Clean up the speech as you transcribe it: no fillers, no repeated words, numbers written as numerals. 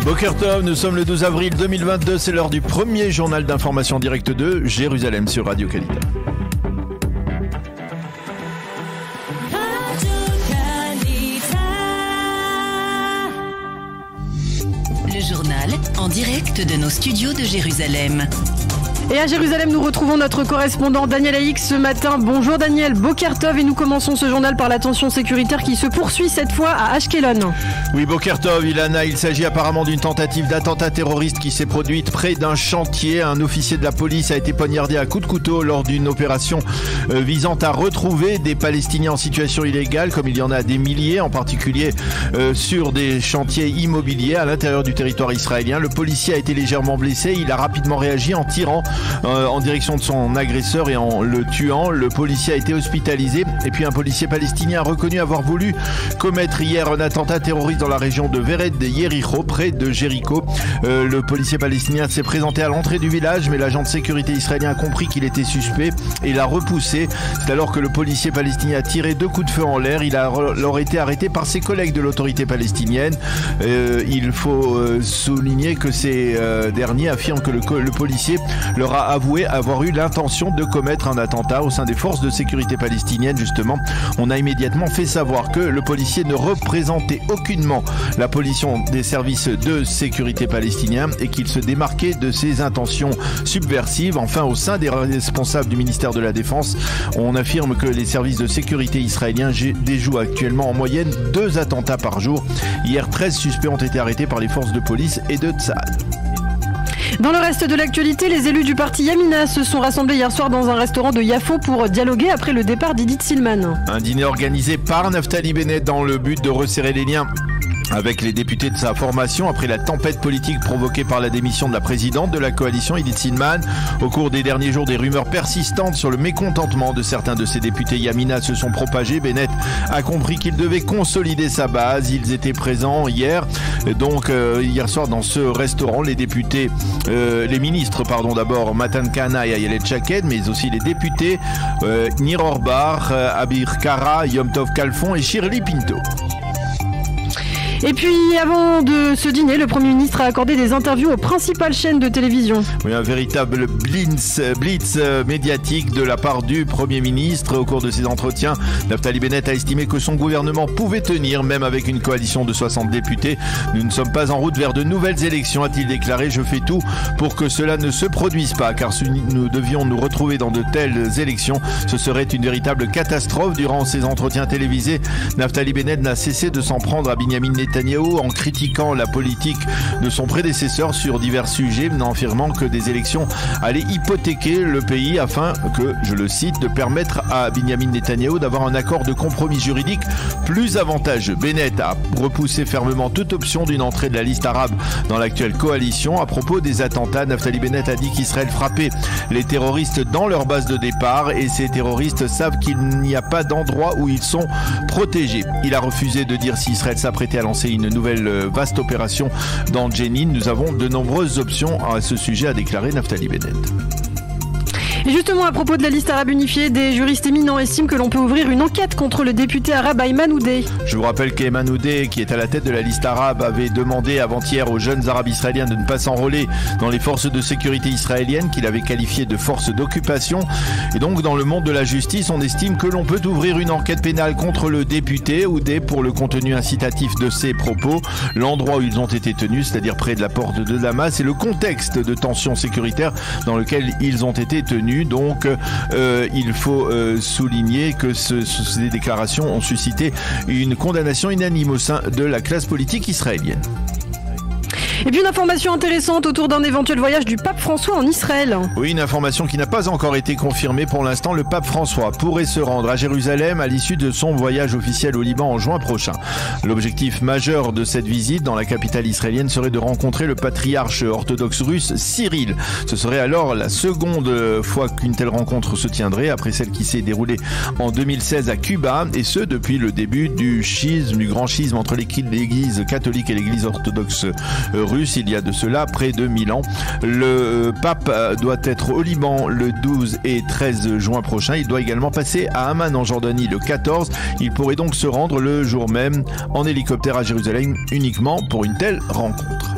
Boker Tov, nous sommes le 12 avril 2022, c'est l'heure du premier journal d'information direct de Jérusalem sur Radio Kalita. Le journal en direct de nos studios de Jérusalem. Et à Jérusalem, nous retrouvons notre correspondant Daniel Haïk ce matin. Bonjour Daniel, Boker Tov, et nous commençons ce journal par la tension sécuritaire qui se poursuit cette fois à Ashkelon. Oui, Boker Tov, Ilana, il s'agit apparemment d'une tentative d'attentat terroriste qui s'est produite près d'un chantier. Un officier de la police a été poignardé à coups de couteau lors d'une opération visant à retrouver des Palestiniens en situation illégale, comme il y en a des milliers, en particulier sur des chantiers immobiliers à l'intérieur du territoire israélien. Le policier a été légèrement blessé, il a rapidement réagi en tirant en direction de son agresseur et en le tuant. Le policier a été hospitalisé et puis un policier palestinien a reconnu avoir voulu commettre hier un attentat terroriste dans la région de Vered Yericho, près de Jéricho. Le policier palestinien s'est présenté à l'entrée du village, mais l'agent de sécurité israélien a compris qu'il était suspect et l'a repoussé. C'est alors que le policier palestinien a tiré 2 coups de feu en l'air. Il a alors été arrêté par ses collègues de l'autorité palestinienne. Il faut souligner que ces derniers affirment que le policier leur a avoué avoir eu l'intention de commettre un attentat au sein des forces de sécurité palestiniennes. Justement, on a immédiatement fait savoir que le policier ne représentait aucunement la police des services de sécurité palestiniens et qu'il se démarquait de ses intentions subversives. Enfin, au sein des responsables du ministère de la Défense, on affirme que les services de sécurité israéliens déjouent actuellement en moyenne 2 attentats par jour. Hier, 13 suspects ont été arrêtés par les forces de police et de Tsahad. Dans le reste de l'actualité, les élus du parti Yamina se sont rassemblés hier soir dans un restaurant de Yafo pour dialoguer après le départ d'Idit Silman. Un dîner organisé par Naftali Bennett dans le but de resserrer les liens avec les députés de sa formation après la tempête politique provoquée par la démission de la présidente de la coalition, Idit Silman. Au cours des derniers jours, des rumeurs persistantes sur le mécontentement de certains de ces députés Yamina se sont propagées. Bennett a compris qu'il devait consolider sa base. Ils étaient présents hier, hier soir dans ce restaurant, les députés, les ministres, d'abord Matan Kana et Ayelet Shaked, mais aussi les députés Nir Orbar, Abir Kara, Yom Tov Kalfon et Shirley Pinto. Et puis, avant de ce dîner, le Premier ministre a accordé des interviews aux principales chaînes de télévision. Oui, un véritable blitz médiatique de la part du Premier ministre. Au cours de ces entretiens, Naftali Bennett a estimé que son gouvernement pouvait tenir, même avec une coalition de 60 députés. Nous ne sommes pas en route vers de nouvelles élections, a-t-il déclaré. Je fais tout pour que cela ne se produise pas, car si nous devions nous retrouver dans de telles élections, ce serait une véritable catastrophe. Durant ces entretiens télévisés, Naftali Bennett n'a cessé de s'en prendre à Binyamin Netanyahou en critiquant la politique de son prédécesseur sur divers sujets, en affirmant que des élections allaient hypothéquer le pays afin que, je le cite, de permettre à Binyamin Netanyahou d'avoir un accord de compromis juridique plus avantageux. Bennett a repoussé fermement toute option d'une entrée de la liste arabe dans l'actuelle coalition. À propos des attentats, Naftali Bennett a dit qu'Israël frappait les terroristes dans leur base de départ et ces terroristes savent qu'il n'y a pas d'endroit où ils sont protégés. Il a refusé de dire si Israël s'apprêtait à lancer une nouvelle vaste opération dans Jenin. Nous avons de nombreuses options à ce sujet, a déclaré Naftali Bennett. Et justement, à propos de la liste arabe unifiée, des juristes éminents estiment que l'on peut ouvrir une enquête contre le député arabe Ayman Oudeh. Je vous rappelle qu'Ayman Oudeh, qui est à la tête de la liste arabe, avait demandé avant-hier aux jeunes arabes israéliens de ne pas s'enrôler dans les forces de sécurité israéliennes, qu'il avait qualifiées de forces d'occupation. Et donc, dans le monde de la justice, on estime que l'on peut ouvrir une enquête pénale contre le député Oudeh pour le contenu incitatif de ses propos, l'endroit où ils ont été tenus, c'est-à-dire près de la porte de Damas, et le contexte de tension sécuritaire dans lequel ils ont été tenus. Donc il faut souligner que ces déclarations ont suscité une condamnation unanime au sein de la classe politique israélienne. Et puis une information intéressante autour d'un éventuel voyage du pape François en Israël. Oui, une information qui n'a pas encore été confirmée pour l'instant. Le pape François pourrait se rendre à Jérusalem à l'issue de son voyage officiel au Liban en juin prochain. L'objectif majeur de cette visite dans la capitale israélienne serait de rencontrer le patriarche orthodoxe russe Cyril. Ce serait alors la seconde fois qu'une telle rencontre se tiendrait après celle qui s'est déroulée en 2016 à Cuba, et ce depuis le début du grand schisme entre l'église catholique et l'église orthodoxe russe il y a de cela près de 1000 ans. Le pape doit être au Liban le 12 et 13 juin prochain. Il doit également passer à Amman en Jordanie le 14. Il pourrait donc se rendre le jour même en hélicoptère à Jérusalem uniquement pour une telle rencontre.